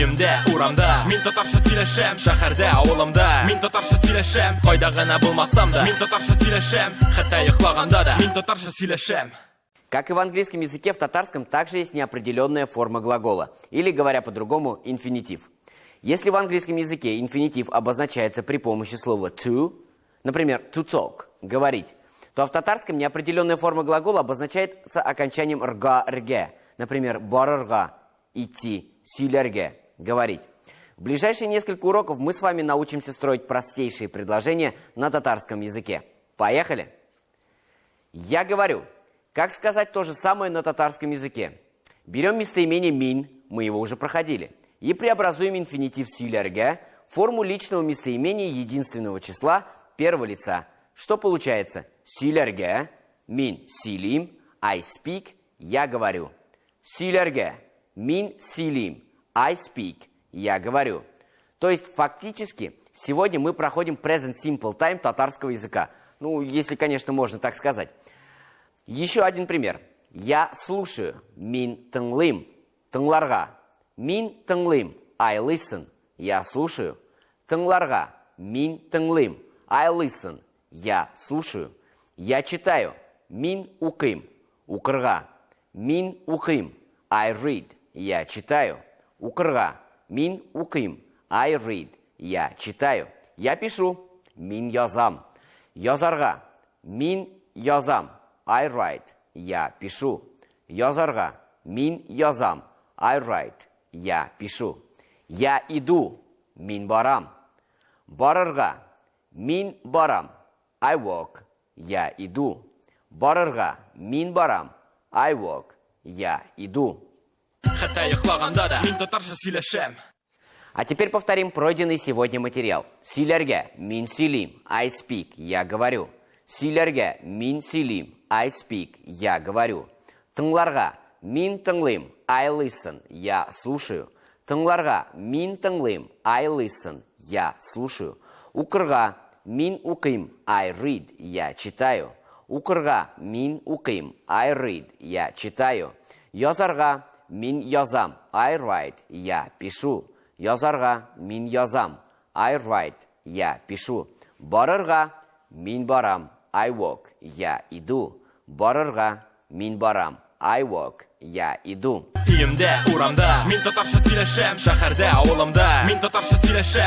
Үйімде, урамда, мен татарша сөйлешем. Шәһәрдә, авылымда, мен татарша сөйлешем. Кайда гына булмасам да, мен татарша сөйлешем. Хәтта йоклаганда да, мен татарша сөйлешем. Как и в английском языке, в татарском также есть неопределенная форма глагола, или, говоря по-другому, инфинитив. Если в английском языке инфинитив обозначается при помощи слова to, например, to talk, говорить, то в татарском неопределенная форма глагола обозначается окончанием рга-рге, например, барырга, идти, силерге, говорить. В ближайшие несколько уроков мы с вами научимся строить простейшие предложения на татарском языке. Поехали! Я говорю. Как сказать то же самое на татарском языке? Берем местоимение мин, мы его уже проходили, и преобразуем инфинитив силерге в форму личного местоимения единственного числа первого лица. Что получается? Силерге, мин силим, I speak, я говорю. Силерге, мин силим, I speak, я говорю. То есть фактически сегодня мы проходим present simple time татарского языка. Ну, если, конечно, можно так сказать. Еще один пример. Я слушаю. Мин тыңлым. Тыңларға. Мин тыңлым. I listen. Я слушаю. Тыңларға. Мин тыңлым. I listen. Я слушаю. Я читаю. Мин укым. Укырға. Мин укым. I read. Я читаю. Укырға. Мин укым. I read. Я читаю. Я пишу. Мин язам. Язарға. Мин язам. I write. Я пишу. Язарға. Мин язам. I write. Я пишу. Я иду. Мин барам. Барырға. Мин барам. I walk. Я иду. Барырға. Мин барам. I walk. Я иду. Хәтта йоклаганда да, мен татарша сөйлешем. А теперь повторим пройденный сегодня материал. Силерге. Мин силим. I speak. Я говорю. Силерге. Мин силим. I speak. Я говорю. Тыңларға. Мин тыңлым. I listen. Я слушаю. Тыңларға. Мин тыңлым. I listen. Я слушаю. Укырға. Мин укым. I read. Я читаю. Укырға. Мин укым. I read. Я читаю. Язарға. Мин язам. I write. Я пишу. Язарға. Мин язам. I write. Я пишу. Барырға. Мин барам. I walk. Я иду. Барырға. Мин барам. I walk. Я иду. Үйімде, урамда, мен татарша сөйлешем. Шәһәрдә, авылымда, мен татарша сөйлешем.